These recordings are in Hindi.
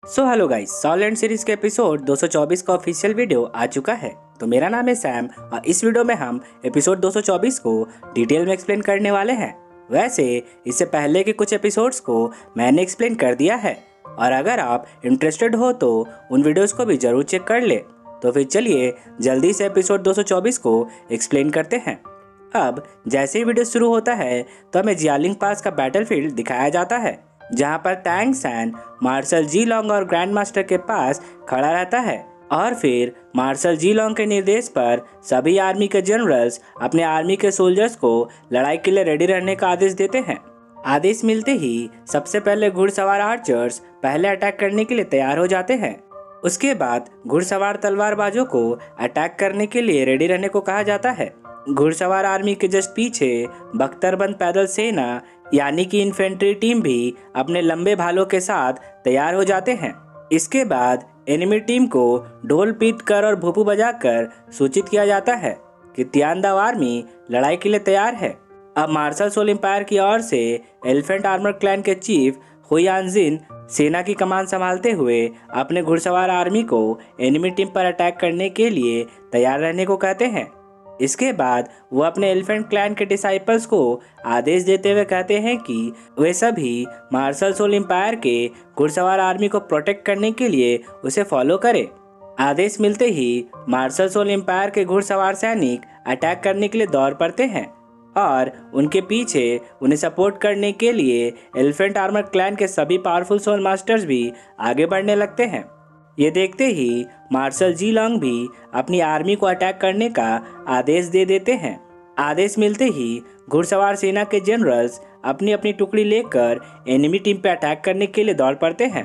हेलो गाइस, सॉलिड सीरीज के एपिसोड 224 का ऑफिशियल वीडियो आ चुका है। तो मेरा नाम है सैम और इस वीडियो में हम एपिसोड 224 को डिटेल में एक्सप्लेन करने वाले हैं। वैसे इससे पहले के कुछ एपिसोड्स को मैंने एक्सप्लेन कर दिया है और अगर आप इंटरेस्टेड हो तो उन वीडियोस को भी जरूर चेक कर ले। तो फिर चलिए जल्दी से एपिसोड 224 को एक्सप्लेन करते हैं। अब जैसे ही वीडियो शुरू होता है तो हमें जियालिंग पास का बैटलफील्ड दिखाया जाता है, जहां पर टैंग सैन मार्शल जी लॉन्ग और ग्रैंड मास्टर के पास खड़ा रहता है और फिर मार्शल जी लॉन्ग के निर्देश पर सभी आर्मी के जनरल्स अपने आर्मी के सोल्जर्स को लड़ाई के लिए रेडी रहने का आदेश देते हैं। आदेश मिलते ही सबसे पहले घुड़सवार आर्चर्स पहले अटैक करने के लिए तैयार हो जाते हैं। उसके बाद घुड़सवार तलवारबाजों को अटैक करने के लिए रेडी रहने को कहा जाता है। घुड़सवार आर्मी के जस्ट पीछे बख्तरबंद पैदल सेना यानी कि इन्फेंट्री टीम भी अपने लंबे भालों के साथ तैयार हो जाते हैं। इसके बाद एनिमी टीम को ढोल पीट कर और भूपू बजाकर सूचित किया जाता है कि तियानदाव आर्मी लड़ाई के लिए तैयार है। अब मार्शल सोल एम्पायर की ओर से एलिफेंट आर्मर क्लैन के चीफ हुयांजिन सेना की कमान संभालते हुए अपने घुड़सवार आर्मी को एनिमी टीम पर अटैक करने के लिए तैयार रहने को कहते हैं। इसके बाद वो अपने एलिफेंट क्लैन के डिसाइपल्स को आदेश देते हुए कहते हैं कि वे सभी मार्शल सोल एम्पायर के घुड़सवार आर्मी को प्रोटेक्ट करने के लिए उसे फॉलो करें। आदेश मिलते ही मार्शल सोल एम्पायर के घुड़सवार सैनिक अटैक करने के लिए दौड़ पड़ते हैं और उनके पीछे उन्हें सपोर्ट करने के लिए एलिफेंट आर्मर क्लैन के सभी पावरफुल सोल मास्टर्स भी आगे बढ़ने लगते हैं। ये देखते ही मार्शल जी लॉन्ग भी अपनी आर्मी को अटैक करने का आदेश दे देते हैं। आदेश मिलते ही घुड़सवार सेना के जनरल्स अपनी अपनी टुकड़ी लेकर एनिमी टीम पर अटैक करने के लिए दौड़ पड़ते हैं।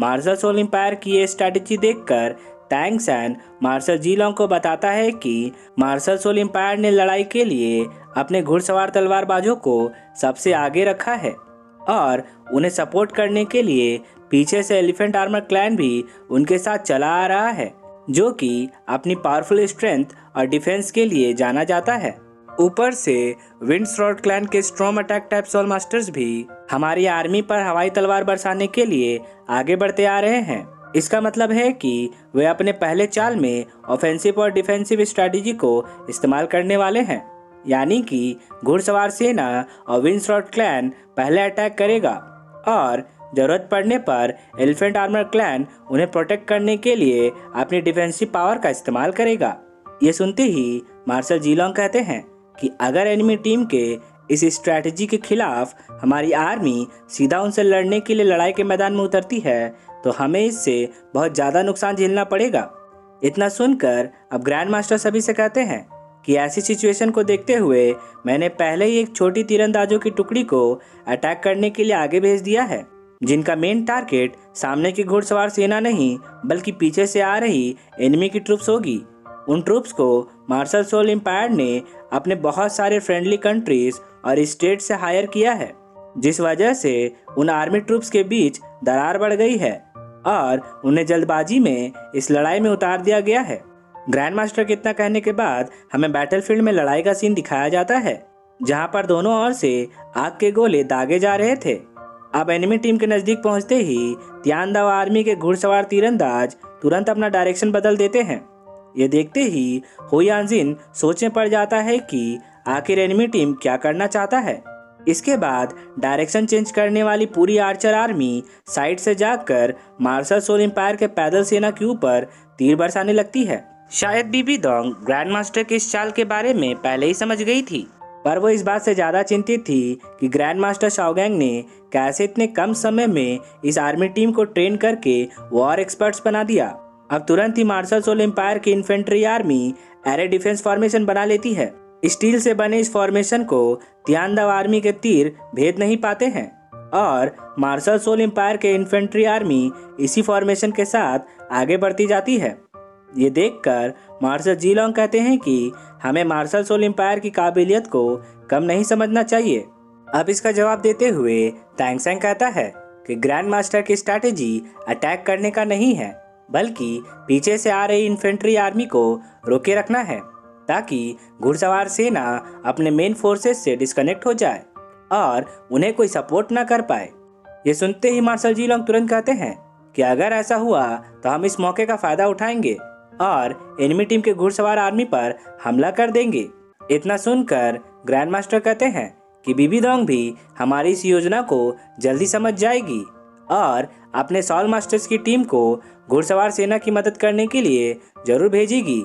मार्शल सोल एम्पायर की ये स्ट्रैटेजी देखकर टैंग सैन मार्शल जी लॉन्ग को बताता है कि मार्शल सोल एम्पायर ने लड़ाई के लिए अपने घुड़सवार तलवारबाजों को सबसे आगे रखा है और उन्हें सपोर्ट करने के लिए पीछे से एलिफेंट आर्मर क्लैन भी उनके साथ चला आ रहा है, जो कि अपनी पावरफुल स्ट्रेंथ और डिफेंस के लिए जाना जाता है। ऊपर से विंडस्वर्ड क्लैन के strong attack type soul masters भी हमारी आर्मी पर हवाई तलवार बरसाने के लिए आगे बढ़ते आ रहे हैं। इसका मतलब है कि वे अपने पहले चाल में ऑफेंसिव और डिफेंसिव स्ट्रेटजी को इस्तेमाल करने वाले हैं, यानी कि घुड़सवार सेना और विंडस्वर्ड क्लैन पहले अटैक करेगा और जरूरत पड़ने पर एलिफेंट आर्मर क्लैन उन्हें प्रोटेक्ट करने के लिए अपनी डिफेंसिव पावर का इस्तेमाल करेगा। ये सुनते ही मार्शल जी लॉन्ग कहते हैं कि अगर एनिमी टीम के इस स्ट्रैटेजी के खिलाफ हमारी आर्मी सीधा उनसे लड़ने के लिए लड़ाई के मैदान में उतरती है तो हमें इससे बहुत ज़्यादा नुकसान झेलना पड़ेगा। इतना सुनकर अब ग्रैंड मास्टर सभी से कहते हैं कि ऐसी सिचुएशन को देखते हुए मैंने पहले ही एक छोटी तीरंदाजों की टुकड़ी को अटैक करने के लिए आगे भेज दिया है, जिनका मेन टारगेट सामने की घुड़सवार सेना नहीं बल्कि पीछे से आ रही एनिमी की ट्रूप्स होगी। उन ट्रूप्स को मार्शल सोल एम्पायर ने अपने बहुत सारे फ्रेंडली कंट्रीज और स्टेट से हायर किया है, जिस वजह से उन आर्मी ट्रूप्स के बीच दरार बढ़ गई है और उन्हें जल्दबाजी में इस लड़ाई में उतार दिया गया है। ग्रैंड मास्टर के इतना कहने के बाद हमें बैटलफील्ड में लड़ाई का सीन दिखाया जाता है, जहां पर दोनों ओर से आग के गोले दागे जा रहे थे। अब एनिमी टीम के नजदीक पहुंचते ही तियानदाव आर्मी के घुड़सवार तीरंदाज तुरंत अपना डायरेक्शन बदल देते हैं। ये देखते ही हुयांजिन सोचने पड़ जाता है कि आखिर एनिमी टीम क्या करना चाहता है। इसके बाद डायरेक्शन चेंज करने वाली पूरी आर्चर आर्मी साइड से जाकर मार्शल सोल एम्पायर के पैदल सेना के ऊपर तीर बरसाने लगती है। शायद बीबी डोंग ग्रैंड मास्टर के इस चाल के बारे में पहले ही समझ गई थी, पर वो इस बात से ज्यादा चिंतित थी कि ग्रैंड मास्टर शाओगैंग ने कैसे इतने कम समय में इस आर्मी टीम को ट्रेन करके वॉर एक्सपर्ट्स बना दिया। अब तुरंत ही मार्शल सोल एम्पायर की infantry army array defence formation बना लेती है। स्टील से बने इस फॉर्मेशन को तियानदाव आर्मी के तीर भेद नहीं पाते हैं और मार्शल सोल एम्पायर के इन्फेंट्री आर्मी इसी फॉर्मेशन के साथ आगे बढ़ती जाती है। ये देखकर मार्शल जी लॉन्ग कहते हैं कि हमें मार्शल सोल एम्पायर की काबिलियत को कम नहीं समझना चाहिए। अब इसका जवाब देते हुए टैंग सैन कहता है कि ग्रैंड मास्टर की स्ट्रैटेजी अटैक करने का नहीं है, बल्कि पीछे से आ रही इन्फेंट्री आर्मी को रोके रखना है, ताकि घुड़सवार सेना अपने मेन फोर्सेस से डिस्कनेक्ट हो जाए और उन्हें कोई सपोर्ट ना कर पाए। ये सुनते ही मार्शल जी लॉन्ग तुरंत कहते हैं कि अगर ऐसा हुआ तो हम इस मौके का फायदा उठाएंगे और एनिमी टीम के घुड़सवार आर्मी पर हमला कर देंगे। इतना सुनकर ग्रैंड मास्टर कहते हैं कि बीबी डोंग भी हमारी इस योजना को जल्दी समझ जाएगी और अपने सॉल मास्टर्स की टीम को घुड़सवार सेना की मदद करने के लिए जरूर भेजेगी।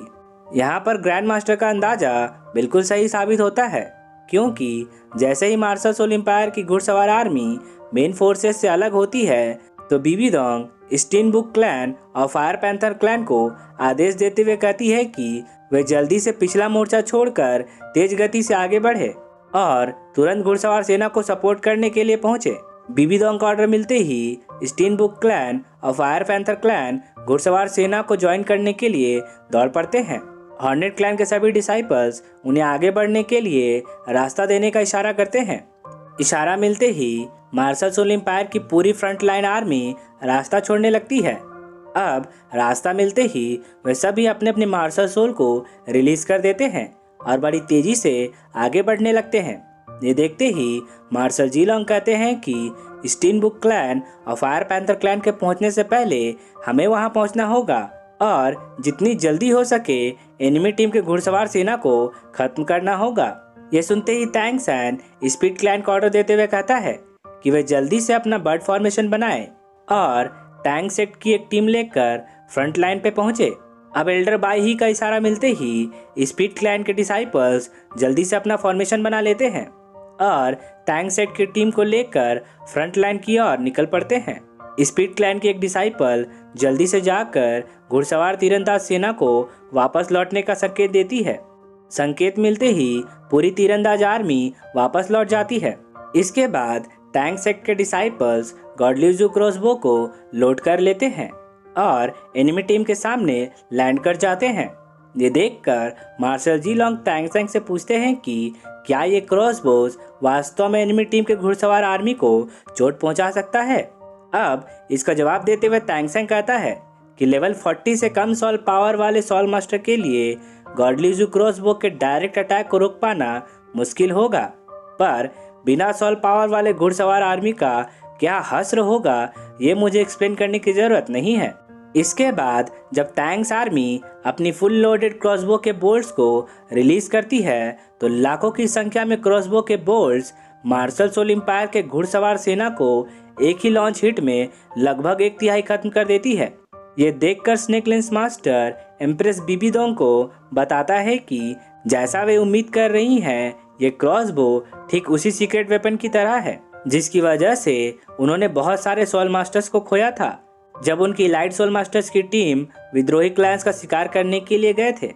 यहाँ पर ग्रैंड मास्टर का अंदाजा बिल्कुल सही साबित होता है, क्योंकि जैसे ही मार्शल सोल एम्पायर की घुड़सवार आर्मी मेन फोर्सेस से अलग होती है तो बीबी डोंग स्टीनबुक क्लैन और फायर पैंथर क्लैन को आदेश देते हुए कहती है कि वे जल्दी से पिछला मोर्चा छोड़कर तेज गति से आगे बढ़े और तुरंत घुड़सवार सेना को सपोर्ट करने के लिए पहुंचे। बीबी डोंग का ऑर्डर मिलते ही स्टीनबुक क्लैन और फायर पैंथर क्लैन घुड़सवार सेना को ज्वाइन करने के लिए दौड़ पड़ते हैं। हॉर्नेट क्लैन के सभी डिसाइपल्स उन्हें आगे बढ़ने के लिए रास्ता देने का इशारा करते हैं। इशारा मिलते ही मार्शल सोल एम्पायर की पूरी फ्रंट लाइन आर्मी रास्ता छोड़ने लगती है। अब रास्ता मिलते ही वे सभी अपने अपने मार्शल सोल को रिलीज कर देते हैं और बड़ी तेजी से आगे बढ़ने लगते हैं। ये देखते ही मार्शल जी लॉन्ग कहते हैं कि स्टीनबुक क्लैन और फायर पैंथर क्लैन के पहुंचने से पहले हमें वहां पहुंचना होगा और जितनी जल्दी हो सके एनिमी टीम के घुड़सवार सेना को खत्म करना होगा। ये सुनते ही टैंग सैन स्पीड क्लैन को ऑर्डर देते हुए कहता है कि वे जल्दी से अपना बर्ड फॉर्मेशन बनाएं और टैंक सेट की एक टीम लेकर फ्रंट लाइन पे पहुंचे। अब एल्डर बाई ही का इशारा मिलते ही स्पीड क्लैन के डिसाइपल्स जल्दी से अपना फॉर्मेशन बना लेते हैं और टैंक सेट की टीम को लेकर फ्रंट लाइन की ओर निकल पड़ते हैं। स्पीड क्लैन की एक डिसाइपल जल्दी से जाकर घुड़सवार तीरंदाज सेना को वापस लौटने का संकेत देती है। संकेत मिलते ही पूरी तीरंदाज आर्मी वापस लौट जाती है। इसके बाद टैंक सेट के डिसाइपल्स गॉडलिवजू क्रॉसबो को लोड कर लेते हैं और एनिमी टीम के सामने लैंड कर जाते हैं। ये देखकर मार्शल जी लॉन्ग टैंग सेंग से पूछते हैं कि क्या ये क्रॉसबोज वास्तव में एनिमी टीम के घुड़सवार आर्मी को चोट पहुंचा सकता है। अब इसका जवाब देते हुए टैंग सेंग कहता है कि लेवल 40 से कम सॉल पावर वाले सॉल मास्टर के लिए गॉडलिवजू क्रॉसबो के डायरेक्ट अटैक को रोक पाना मुश्किल होगा, पर बिना सॉल पावर वाले घुड़सवार आर्मी का क्या हश्र होगा ये मुझे एक्सप्लेन करने की जरूरत नहीं है। इसके बाद जब टैंक्स आर्मी अपनी फुल लोडेड क्रॉसबो के बोल्ट्स को रिलीज करती है तो लाखों की संख्या में क्रॉसबो के बोल्ट्स मार्शल सोल एम्पायर के घुड़सवार सेना को एक ही लॉन्च हिट में लगभग 1/3 खत्म कर देती है। ये देखकर snake lens master empress Bibi Dong को बताता है कि जैसा वे उम्मीद कर रही हैं, ये क्रॉसबो ठीक उसी सीक्रेट वेपन की तरह है जिसकी वजह से उन्होंने बहुत सारे सोल मास्टर्स को खोया था जब उनकी लाइट सोल मास्टर्स की टीम विद्रोही क्लैंस का शिकार करने के लिए गए थे।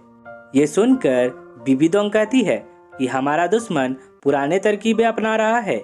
ये सुनकर बीबी डोंग कहती है कि हमारा दुश्मन पुराने तरकीबें अपना रहा है,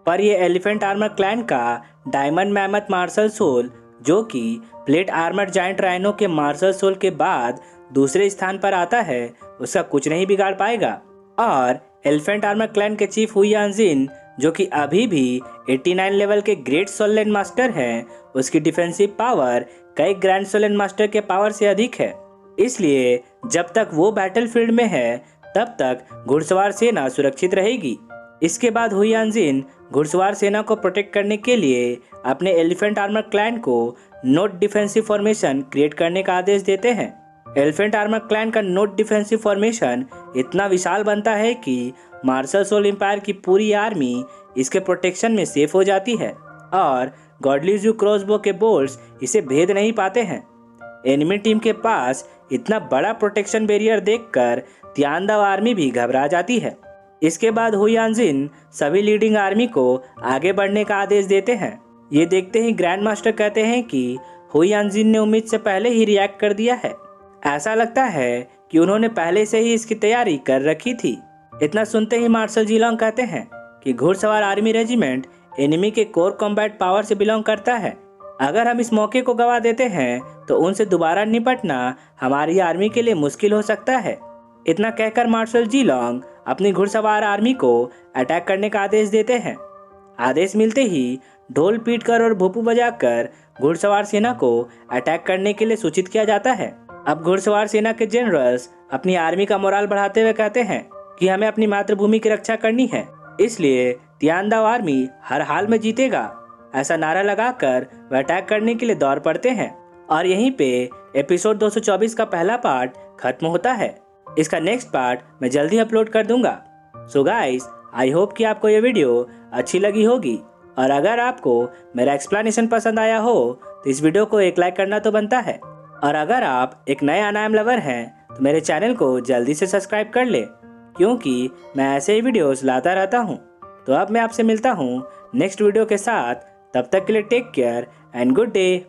पर ये एलिफेंट आर्मर क्लैन का डायमंड मैमथ मार्शल सोल, जो कि प्लेट आर्मर जायंट राइनो के मार्शल सोल के बाद दूसरे स्थान पर आता है, उसका कुछ नहीं बिगाड़ पाएगा। और एलिफेंट आर्मर क्लैन के चीफ हुईयान जिन, जो कि अभी भी 89 लेवल के ग्रेट सोललैंड मास्टर हैं, उसकी डिफेंसिव पावर कई ग्रैंड सोललैंड मास्टर के पावर से अधिक है। इसलिए जब तक वो बैटलफील्ड में है तब तक घुड़सवार सेना सुरक्षित रहेगी। इसके बाद हुईयान जिन घुड़सवार सेना को प्रोटेक्ट करने के लिए अपने एलिफेंट आर्मर क्लैन को नोट डिफेंसिव फॉर्मेशन क्रिएट करने का आदेश देते हैं। एलिफेंट आर्मर क्लैन का नोट डिफेंसिव फॉर्मेशन इतना विशाल बनता है कि मार्शल सोल एम्पायर की पूरी आर्मी इसके प्रोटेक्शन में सेफ हो जाती है और गॉडलिवजू क्रॉसबो के बोल्ट्स इसे भेद नहीं पाते हैं। एनिमी टीम के पास इतना बड़ा प्रोटेक्शन बैरियर देखकर तियानदाव आर्मी भी घबरा जाती है। इसके बाद हुईयान जिन सभी लीडिंग आर्मी को आगे बढ़ने का आदेश देते हैं। ये देखते ही ग्रैंड मास्टर कहते हैं कि हुईयान जिन ने उम्मीद से पहले ही रिएक्ट कर दिया है। ऐसा लगता है कि उन्होंने पहले से ही इसकी तैयारी कर रखी थी। इतना सुनते ही मार्शल जी लॉन्ग कहते हैं कि घुड़सवार आर्मी रेजिमेंट एनिमी के कोर कॉम्बैट पावर से बिलोंग करता है। अगर हम इस मौके को गवा देते हैं तो उनसे दोबारा निपटना हमारी आर्मी के लिए मुश्किल हो सकता है। इतना कहकर मार्शल जी लॉन्ग अपनी घुड़सवार आर्मी को अटैक करने का आदेश देते हैं। आदेश मिलते ही ढोल पीटकर और भोपू बजाकर घुड़सवार सेना को अटैक करने के लिए सूचित किया जाता है। अब घुड़सवार सेना के जनरल्स अपनी आर्मी का मोराल बढ़ाते हुए कहते हैं कि हमें अपनी मातृभूमि की रक्षा करनी है, इसलिए तियानदाव आर्मी हर हाल में जीतेगा। ऐसा नारा लगाकर वह अटैक करने के लिए दौड़ पड़ते हैं और यहीं पे एपिसोड 224 का पहला पार्ट खत्म होता है। इसका नेक्स्ट पार्ट मैं जल्दी अपलोड कर दूंगा। सो गाइस, आई होप कि आपको ये वीडियो अच्छी लगी होगी और अगर आपको मेरा एक्सप्लेनेशन पसंद आया हो तो इस वीडियो को एक लाइक करना तो बनता है। और अगर आप एक नए अनायम लवर हैं तो मेरे चैनल को जल्दी से सब्सक्राइब कर ले, क्योंकि मैं ऐसे ही वीडियोस लाता रहता हूँ। तो अब मैं आपसे मिलता हूँ नेक्स्ट वीडियो के साथ। तब तक के लिए take care and good day.